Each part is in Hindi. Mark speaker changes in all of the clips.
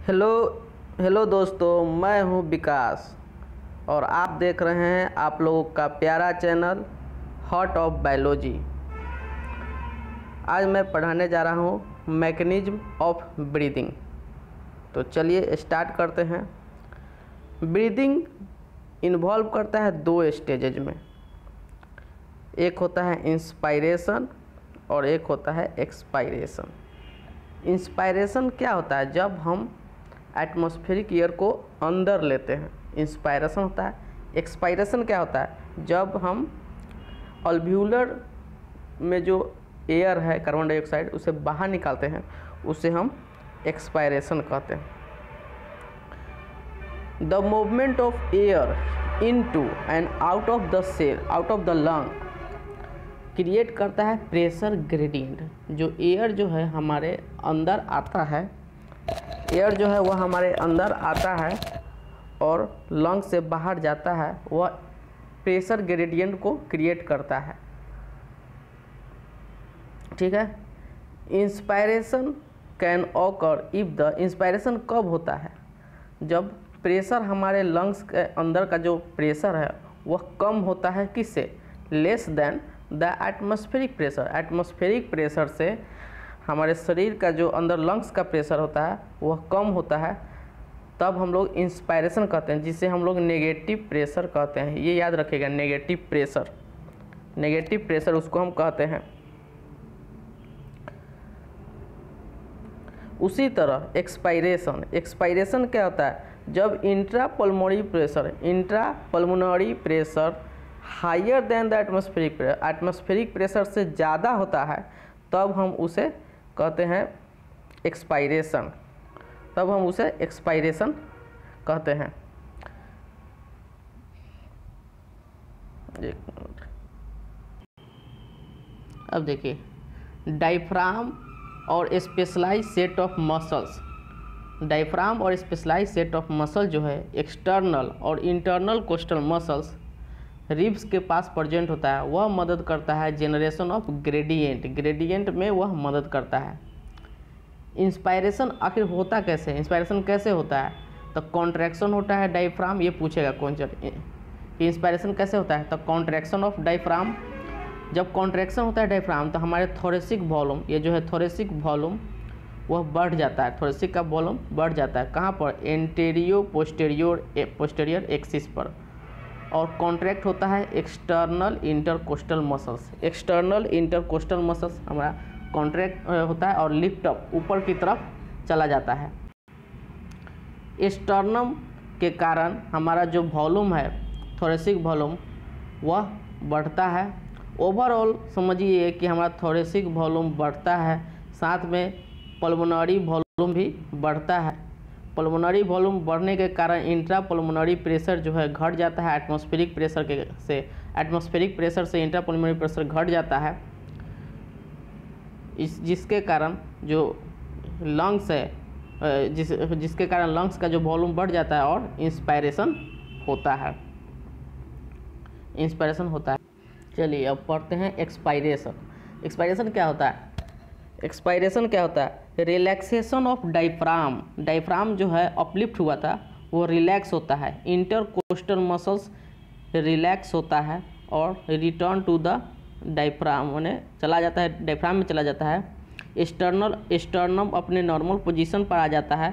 Speaker 1: हेलो हेलो दोस्तों, मैं हूं विकास और आप देख रहे हैं आप लोगों का प्यारा चैनल हॉट ऑफ बायोलॉजी। आज मैं पढ़ाने जा रहा हूं मैकेनिज्म ऑफ ब्रीदिंग। तो चलिए स्टार्ट करते हैं। ब्रीदिंग इन्वॉल्व करता है दो स्टेजेज में, एक होता है इंस्पायरेशन और एक होता है एक्सपायरेशन। इंस्पायरेशन क्या होता है? जब हम एटमॉस्फेरिक एयर को अंदर लेते हैं, इंस्पायरेशन होता है। एक्सपायरेशन क्या होता है? जब हम अल्व्यूलर में जो एयर है कार्बन डाइऑक्साइड उसे बाहर निकालते हैं, उसे हम एक्सपायरेशन कहते हैं। The movement of air into and out of the cell, out of the lung create करता है प्रेशर ग्रेडियंट। जो एयर जो है हमारे अंदर आता है, एयर जो है वह हमारे अंदर आता है और लंग से बाहर जाता है, वह प्रेशर ग्रेडियंट को क्रिएट करता है। ठीक है। Inspiration can occur if the, inspiration कब होता है? जब प्रेशर हमारे लंग्स के अंदर का जो प्रेशर है वह कम होता है, किससे? Less than the atmospheric pressure. Atmospheric pressure से हमारे शरीर का जो अंदर लंग्स का प्रेशर होता है वह कम होता है, तब हम लोग इंस्पायरेशन कहते हैं, जिसे हम लोग नेगेटिव प्रेशर कहते हैं। ये याद रखिएगा, नेगेटिव प्रेशर, नेगेटिव प्रेशर उसको हम कहते हैं। उसी तरह एक्सपायरेशन, एक्सपायरेशन क्या होता है? जब intra pulmonary pressure higher than the atmospheric pressure, atmospheric pressure से ज़्यादा होता है, तब हम उसे कहते हैं एक्सपायरेशन, तब हम उसे एक्सपायरेशन कहते हैं। एक मिनट, अब देखिए, डायफ्राम और specialise set of muscles, diaphragm और स्पेशलाइज सेट ऑफ मसल जो है एक्सटर्नल और इंटरनल कोस्टल मसल्स रिब्स के पास प्रेजेंट होता है, वह मदद करता है जेनरेशन ऑफ ग्रेडियंट, ग्रेडियंट में वह मदद करता है। इंस्पायरेशन आखिर होता कैसे? इंस्पायरेशन कैसे होता है? तो कॉन्ट्रैक्शन होता है डायफ्राम, ये पूछेगा क्वेश्चन कि इंस्पायरेशन कैसे होता है, तो कॉन्ट्रैक्शन ऑफ डायफ्राम। जब कॉन्ट्रैक्शन होता है डायफ्राम तो हमारे थोरेसिक वॉल्यूम, ये जो है थोरेसिक वॉल्यूम वह बढ़ जाता है, थोरेसिक का वॉल्यूम बढ़ जाता है। कहाँ पर? एंटेरियो पोस्टेरियर एक्सिस पर। और कॉन्ट्रैक्ट होता है external intercostal muscles, external intercostal muscles हमारा कॉन्ट्रैक्ट होता है और लिफ्ट अप, ऊपर की तरफ चला जाता है। स्टर्नम के कारण हमारा जो वॉल्यूम है, थोरेसिक वॉल्यूम, वह बढ़ता है। ओवरऑल समझिए कि हमारा थोरेसिक वॉल्यूम बढ़ता है, साथ में पल्मोनरी वॉल्यूम भी बढ़ता है। पल्मोनरी वॉल्यूम बढ़ने के कारण इंट्रा पल्मोनरी प्रेशर जो है घट जाता है, एटमॉस्फेरिक प्रेशर से, एटमॉस्फेरिक प्रेशर से इंट्रा पल्मोनरी प्रेशर घट जाता है, जिसके कारण जो लंग्स है, जिसके कारण लंग्स का जो वॉल्यूम बढ़ जाता है और इंस्पायरेशन होता है, इंस्पायरेशन होता है। चलिए अब पढ़ते हैं एक्सपायरेशन। एक्सपायरेशन क्या होता है? एक्सपायरेशन क्या होता है? रिलैक्सेशन ऑफ डायफ्राम, डायफ्राम जो है अपलिफ्ट हुआ था वो रिलैक्स होता है, इंटरकोस्टल मसल्स रिलैक्स होता है और रिटर्न टू द डायफ्राम में चला जाता है, डायफ्राम में चला जाता है। स्टर्नम अपने नॉर्मल पोजीशन पर आ जाता है,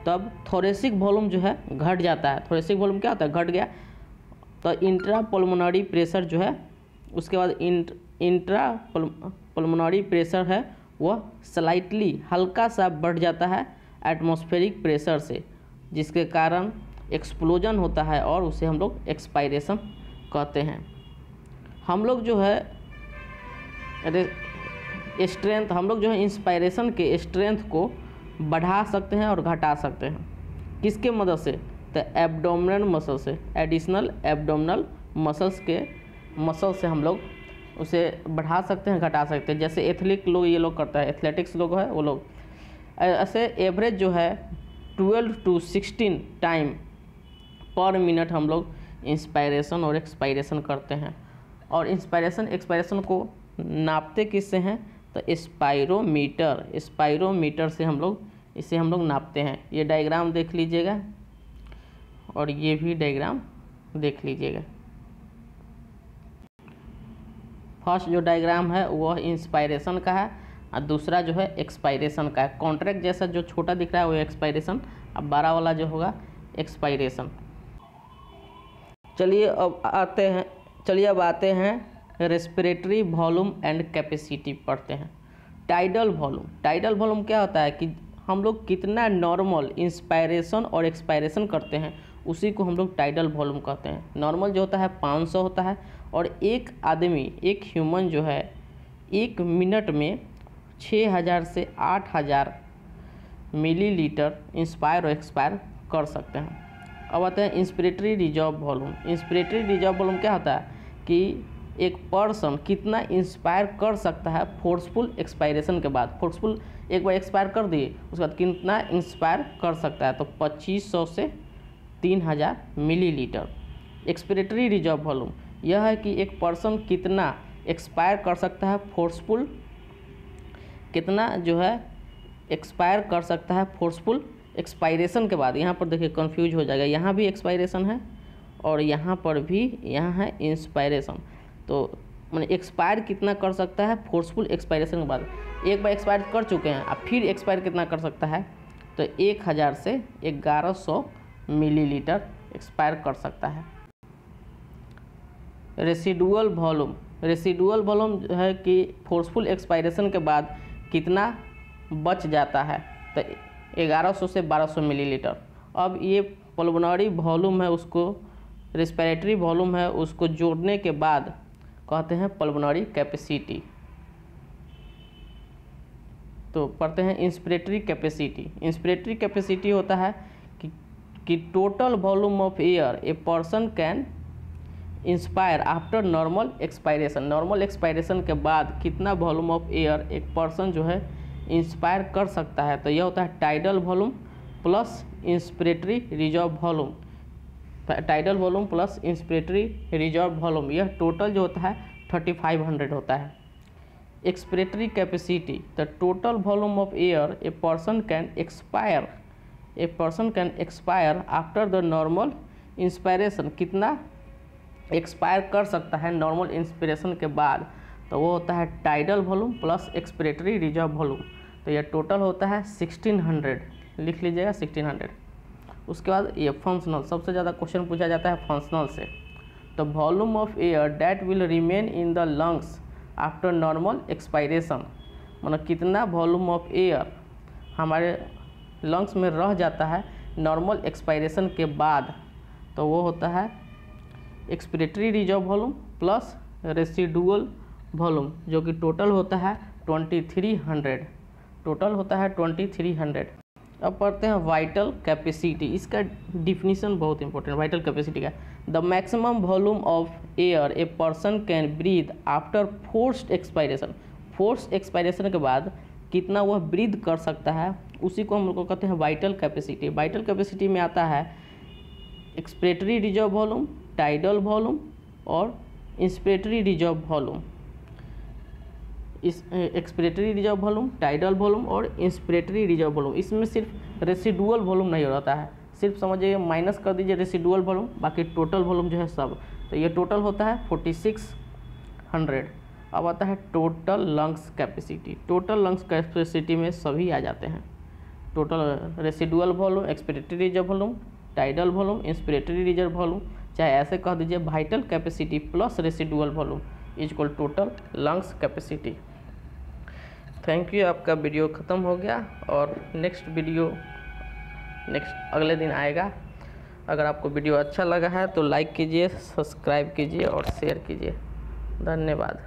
Speaker 1: तब थोरेसिक वॉल्यूम जो है घट जाता है। थोरेसिक वॉल्यूम क्या होता है? घट गया, तो इंट्रा पल्मोनरी प्रेशर जो है, उसके बाद इंट्रा पल्मोनरी प्रेशर है वह स्लाइटली, हल्का सा बढ़ जाता है एटमॉस्फेरिक प्रेशर से, जिसके कारण एक्सप्लोजन होता है और उसे हम लोग एक्सपायरेशन कहते हैं। हम लोग जो है स्ट्रेंथ, हम लोग जो है इंस्पायरेशन के स्ट्रेंथ को बढ़ा सकते हैं और घटा सकते हैं। किसके मदद से? तो एब्डोमिनल मसल से, एडिशनल एब्डोमिनल मसल्स के मसल से हम लोग उसे बढ़ा सकते हैं, घटा सकते हैं। जैसे एथलीट लोग, ये लोग करता है, एथलेटिक्स लोग है वो लोग ऐसे एवरेज जो है 12 to 16 टाइम पर मिनट हम लोग इंस्पायरेशन और एक्सपायरेशन करते हैं। और इंस्पायरेशन एक्सपायरेशन को नापते किससे हैं? तो स्पायरोमीटर, स्पायरोमीटर से हम लोग इसे हम लोग नापते हैं। ये डायग्राम देख लीजिएगा और ये भी डायग्राम देख लीजिएगा। फर्स्ट जो डायग्राम है वह इंस्पायरेशन का है और दूसरा जो है एक्सपायरेशन का है। कॉन्ट्रैक्ट जैसा जो छोटा दिख रहा है वो एक्सपायरेशन, अब बड़ा वाला जो होगा एक्सपायरेशन। चलिए अब आते हैं रेस्पिरेटरी वॉल्यूम एंड कैपेसिटी पढ़ते हैं। टाइडल वॉल्यूम क्या होता है कि हम लोग कितना नॉर्मल इंस्पायरेशन और एक्सपायरेशन करते हैं उसी को हम लोग टाइडल वॉल्यूम कहते हैं। नॉर्मल जो होता है 500 होता है और एक आदमी, एक ह्यूमन जो है 1 मिनट में 6000 से 8000 मिलीलीटर इंस्पायर और एक्सपायर कर सकते हैं। अब आते हैं inspiratory reserve volume. Inspiratory reserve volume क्या होता है कि एक पर्सन कितना इंस्पायर कर सकता है फोर्सफुल एक्सपायरेशन के बाद। फोर्सफुल एक बार एक्सपायर कर दिए उसके बाद कितना इंस्पायर कर सकता है, तो 2500 से 3000 मिलीलीटर। एक्सपिरेटरी रिजर्व वॉल्यूम यह है कि एक पर्सन कितना एक्सपायर कर सकता है फोर्सफुल, कितना जो है एक्सपायर कर सकता है फोर्सफुल एक्सपायरेशन के बाद। यहाँ पर देखिए कंफ्यूज हो जाएगा, यहाँ भी एक्सपायरेशन है और यहाँ पर भी यहाँ है इंस्पायरेशन। तो मैंने एक्सपायर कितना कर सकता है फोर्सफुल एक्सपायरेशन के बाद। एक बार एक्सपायर कर चुके हैं अब फिर एक्सपायर कितना कर सकता है, तो 1000 से 1100 मिलीलीटर एक्सपायर कर सकता है। रेसिडुअल वॉल्यूम है कि फोर्सफुल एक्सपायरेशन के बाद कितना बच जाता है, तो 1100 से 1200 मिलीलीटर। अब ये पल्मोनरी वॉल्यूम है, उसको रेस्पिरेटरी वॉल्यूम है, उसको जोड़ने के बाद कहते हैं पल्मोनरी कैपेसिटी। तो पढ़ते हैं इंस्पिरेटरी कैपेसिटी होता है कि total volume of air a person can inspire after normal expiration के बाद कितना वॉल्यूम ऑफ एयर एक पर्सन जो है इंस्पायर कर सकता है। तो यह होता है tidal volume plus inspiratory reserve volume. Tidal volume plus inspiratory reserve volume, यह टोटल जो होता है 3500 होता है। Expiratory capacity, the total volume of air a person can expire after the normal inspiration, कितना एक्सपायर कर सकता है नॉर्मल इंस्पिरेशन के बाद, तो वो होता है tidal volume plus expiratory reserve volume. तो यह टोटल होता है 1600, लिख लीजिएगा 1600। उसके बाद ये फंक्शनल, सबसे ज़्यादा क्वेश्चन पूछा जाता है फंक्शनल से। तो volume of air that will remain in the lungs after normal expiration, मतलब कितना वॉल्यूम ऑफ एयर हमारे लंग्स में रह जाता है नॉर्मल एक्सपायरेशन के बाद, तो वो होता है expiratory reserve volume plus residual volume, जो कि टोटल होता है 2300। अब पढ़ते हैं वाइटल कैपेसिटी। इसका डिफिनीशन बहुत इंपॉर्टेंट है वाइटल कैपेसिटी का। The maximum volume of air a person can breathe after forced expiration के बाद कितना वह ब्रीथ कर सकता है, उसी को हम लोग को कहते हैं वाइटल कैपेसिटी। वाइटल कैपेसिटी में आता है expiratory reserve volume, tidal volume और इंस्पिरेटरी रिजर्व वॉल्यूम। इस expiratory reserve volume, tidal volume और इंस्पिरेटरी रिजर्व वॉल्यूम, इसमें सिर्फ रेसिडुअल वॉल्यूम नहीं रहता है, सिर्फ समझिए माइनस कर दीजिए रेसिडुअल वॉल्यूम, बाकी टोटल वॉल्यूम जो है सब। तो ये टोटल होता है 4600। अब आता है total lungs capacity. Total lungs capacity में सभी आ जाते हैं, total residual volume, expiratory reserve volume, tidal volume, inspiratory reserve volume, चाहे ऐसे कह दीजिए vital capacity plus residual volume equal total lungs capacity. Thank you, आपका वीडियो ख़त्म हो गया और नेक्स्ट अगले दिन आएगा। अगर आपको वीडियो अच्छा लगा है तो लाइक कीजिए, सब्सक्राइब कीजिए और शेयर कीजिए। धन्यवाद।